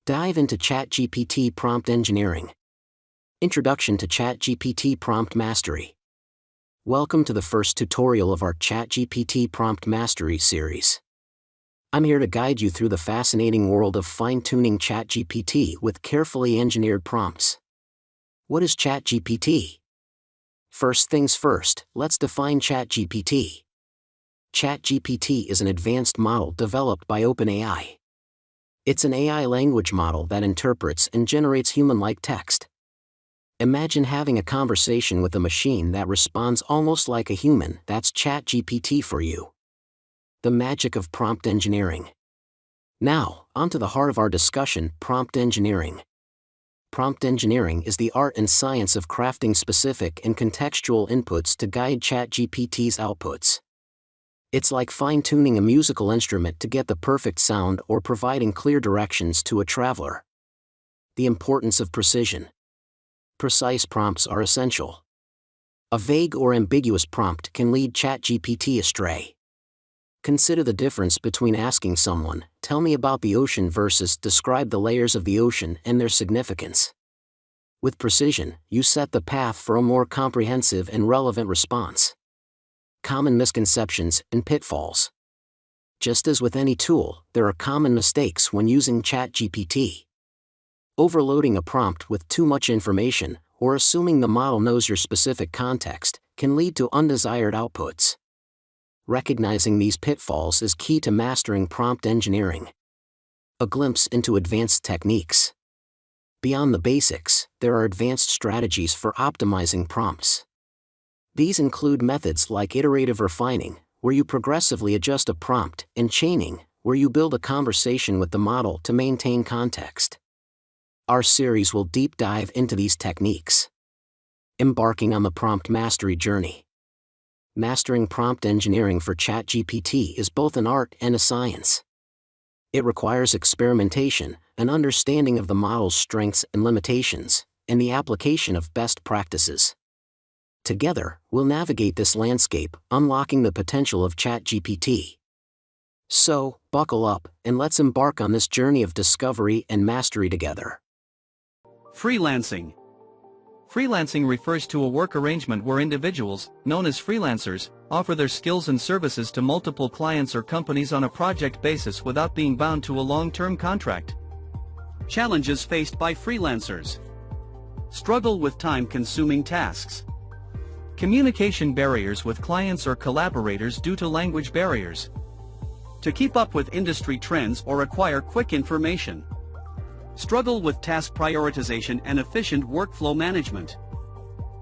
Dive into ChatGPT Prompt Engineering. Introduction to ChatGPT Prompt Mastery. Welcome to the first tutorial of our ChatGPT Prompt Mastery series. I'm here to guide you through the fascinating world of fine-tuning ChatGPT with carefully engineered prompts. What is ChatGPT? First things first, let's define ChatGPT. ChatGPT is an advanced model developed by OpenAI. It's an AI language model that interprets and generates human-like text. Imagine having a conversation with a machine that responds almost like a human. That's ChatGPT for you. The magic of prompt engineering. Now, onto the heart of our discussion, prompt engineering. Prompt engineering is the art and science of crafting specific and contextual inputs to guide ChatGPT's outputs. It's like fine-tuning a musical instrument to get the perfect sound or providing clear directions to a traveler. The importance of precision. Precise prompts are essential. A vague or ambiguous prompt can lead ChatGPT astray. Consider the difference between asking someone, "Tell me about the ocean," versus "Describe the layers of the ocean and their significance." With precision, you set the path for a more comprehensive and relevant response. Common misconceptions and pitfalls. Just as with any tool, there are common mistakes when using ChatGPT. Overloading a prompt with too much information, or assuming the model knows your specific context, can lead to undesired outputs. Recognizing these pitfalls is key to mastering prompt engineering. A glimpse into advanced techniques. Beyond the basics, there are advanced strategies for optimizing prompts. These include methods like iterative refining, where you progressively adjust a prompt, and chaining, where you build a conversation with the model to maintain context. Our series will deep dive into these techniques. Embarking on the prompt mastery journey. Mastering prompt engineering for ChatGPT is both an art and a science. It requires experimentation, an understanding of the model's strengths and limitations, and the application of best practices. Together, we'll navigate this landscape, unlocking the potential of ChatGPT. So, buckle up, and let's embark on this journey of discovery and mastery together. Freelancing. Freelancing refers to a work arrangement where individuals, known as freelancers, offer their skills and services to multiple clients or companies on a project basis without being bound to a long-term contract. Challenges faced by freelancers. Struggle with time-consuming tasks. Communication barriers with clients or collaborators due to language barriers. To keep up with industry trends or acquire quick information. Struggle with task prioritization and efficient workflow management.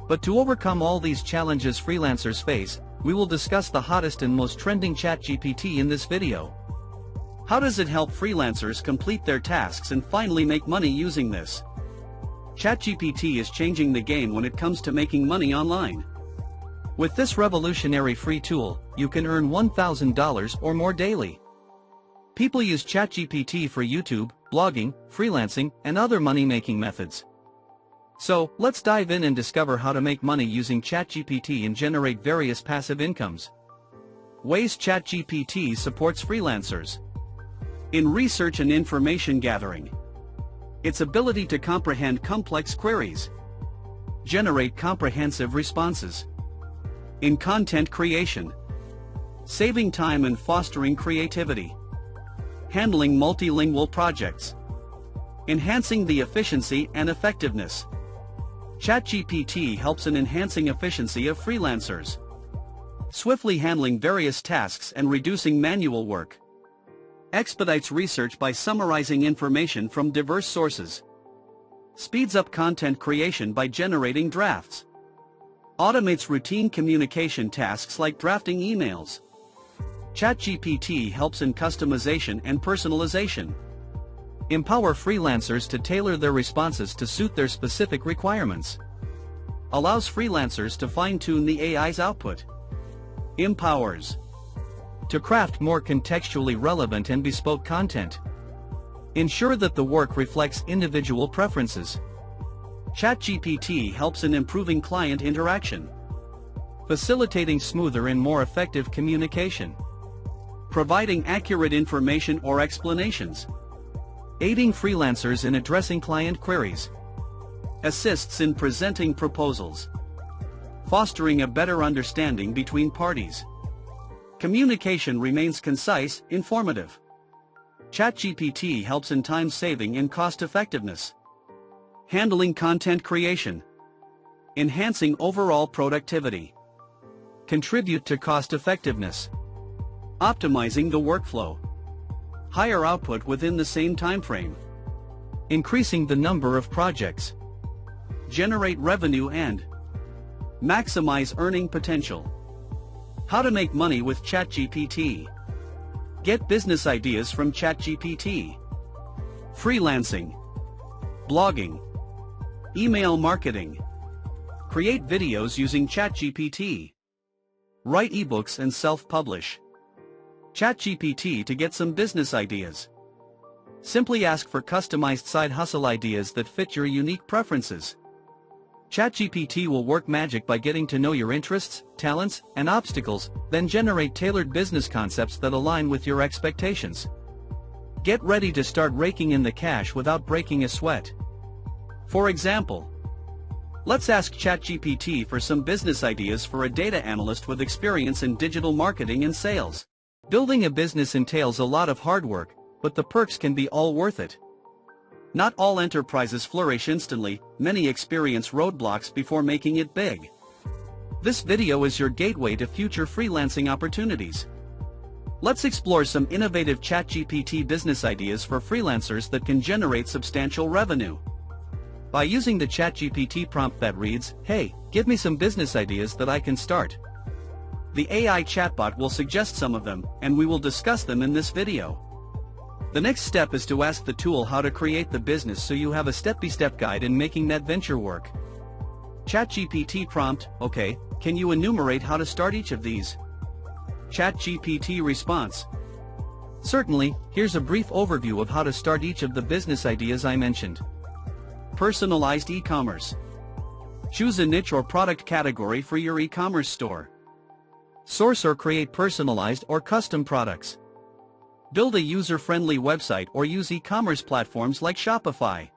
But to overcome all these challenges freelancers face, we will discuss the hottest and most trending ChatGPT in this video. How does it help freelancers complete their tasks and finally make money using this? ChatGPT is changing the game when it comes to making money online. With this revolutionary free tool, you can earn $1,000 or more daily. People use ChatGPT for YouTube, blogging, freelancing, and other money-making methods. So, let's dive in and discover how to make money using ChatGPT and generate various passive incomes. Ways ChatGPT supports freelancers. In research and information gathering. Its ability to comprehend complex queries. Generate comprehensive responses. In content creation. Saving time and fostering creativity. Handling multilingual projects. Enhancing the efficiency and effectiveness. ChatGPT helps in enhancing efficiency of freelancers. Swiftly handling various tasks and reducing manual work. Expedites research by summarizing information from diverse sources. Speeds up content creation by generating drafts. Automates routine communication tasks like drafting emails. ChatGPT helps in customization and personalization. Empower freelancers to tailor their responses to suit their specific requirements. Allows freelancers to fine-tune the AI's output. Empowers. To craft more contextually relevant and bespoke content. Ensure that the work reflects individual preferences. ChatGPT helps in improving client interaction. Facilitating smoother and more effective communication. Providing accurate information or explanations. Aiding freelancers in addressing client queries. Assists in presenting proposals. Fostering a better understanding between parties. Communication remains concise, informative. ChatGPT helps in time saving and cost effectiveness. Handling content creation. Enhancing overall productivity. Contribute to cost effectiveness. Optimizing the workflow. Higher output within the same time frame. Increasing the number of projects. Generate revenue and maximize earning potential. How to make money with ChatGPT. Get business ideas from ChatGPT. Freelancing. Blogging. Email marketing. Create videos using ChatGPT. Write ebooks and self-publish. ChatGPT to get some business ideas. Simply ask for customized side hustle ideas that fit your unique preferences. ChatGPT will work magic by getting to know your interests, talents, and obstacles, then generate tailored business concepts that align with your expectations. Get ready to start raking in the cash without breaking a sweat. For example, let's ask ChatGPT for some business ideas for a data analyst with experience in digital marketing and sales. Building a business entails a lot of hard work, but the perks can be all worth it. Not all enterprises flourish instantly, many experience roadblocks before making it big. This video is your gateway to future freelancing opportunities. Let's explore some innovative ChatGPT business ideas for freelancers that can generate substantial revenue. By using the ChatGPT prompt that reads, "Hey, give me some business ideas that I can start," the AI chatbot will suggest some of them, and we will discuss them in this video. The next step is to ask the tool how to create the business so you have a step-by-step guide in making that venture work. ChatGPT prompt, "Okay, can you enumerate how to start each of these?" ChatGPT response, "Certainly, here's a brief overview of how to start each of the business ideas I mentioned." Personalized e-commerce. Choose a niche or product category for your e-commerce store. Source or create personalized or custom products. Build a user-friendly website or use e-commerce platforms like Shopify.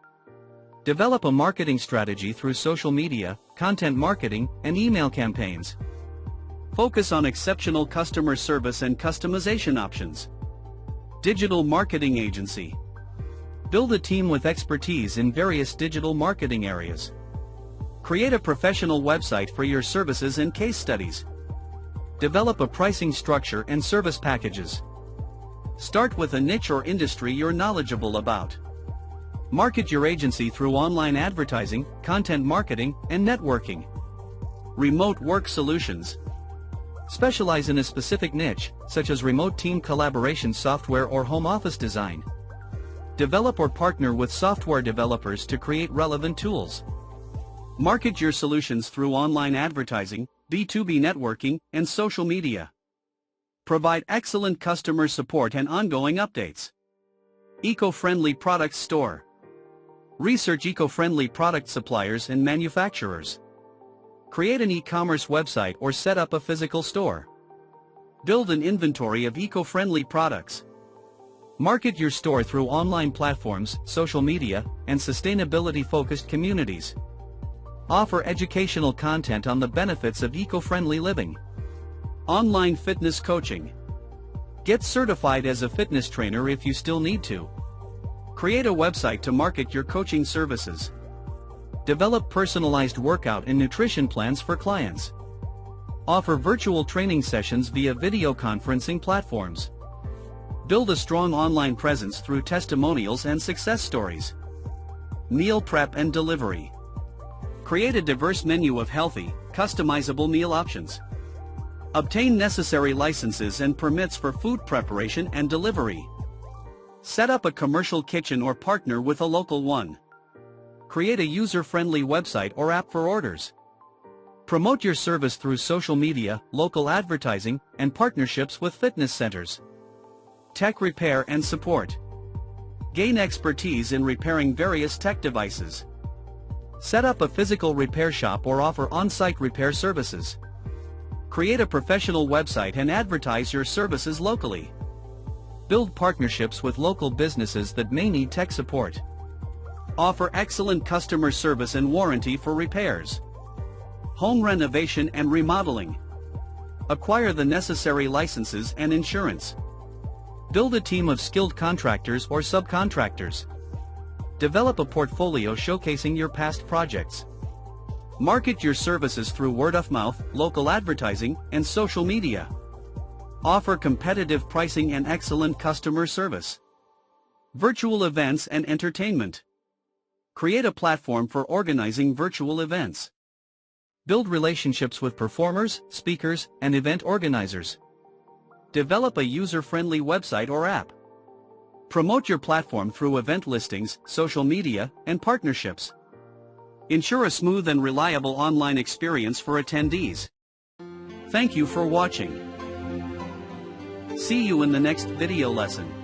Develop a marketing strategy through social media, content marketing, and email campaigns. Focus on exceptional customer service and customization options. Digital marketing agency. Build a team with expertise in various digital marketing areas. Create a professional website for your services and case studies. Develop a pricing structure and service packages. Start with a niche or industry you're knowledgeable about. Market your agency through online advertising, content marketing, and networking. Remote work solutions. Specialize in a specific niche, such as remote team collaboration software or home office design. Develop or partner with software developers to create relevant tools. Market your solutions through online advertising, B2B networking, and social media. Provide excellent customer support and ongoing updates. Eco-friendly products store. Research eco-friendly product suppliers and manufacturers. Create an e-commerce website or set up a physical store. Build an inventory of eco-friendly products. Market your store through online platforms, social media, and sustainability-focused communities. Offer educational content on the benefits of eco-friendly living. Online fitness coaching. Get certified as a fitness trainer if you still need to. Create a website to market your coaching services. Develop personalized workout and nutrition plans for clients. Offer virtual training sessions via video conferencing platforms. Build a strong online presence through testimonials and success stories. Meal prep and delivery. Create a diverse menu of healthy, customizable meal options. Obtain necessary licenses and permits for food preparation and delivery. Set up a commercial kitchen or partner with a local one. Create a user-friendly website or app for orders. Promote your service through social media, local advertising, and partnerships with fitness centers. Tech repair and support. Gain expertise in repairing various tech devices. Set up a physical repair shop or offer on-site repair services. Create a professional website and advertise your services locally. Build partnerships with local businesses that may need tech support. Offer excellent customer service and warranty for repairs. Home renovation and remodeling. Acquire the necessary licenses and insurance. Build a team of skilled contractors or subcontractors. Develop a portfolio showcasing your past projects. Market your services through word of mouth, local advertising, and social media. Offer competitive pricing and excellent customer service. Virtual events and entertainment. Create a platform for organizing virtual events. Build relationships with performers, speakers, and event organizers. Develop a user-friendly website or app. Promote your platform through event listings, social media, and partnerships. Ensure a smooth and reliable online experience for attendees. Thank you for watching. See you in the next video lesson.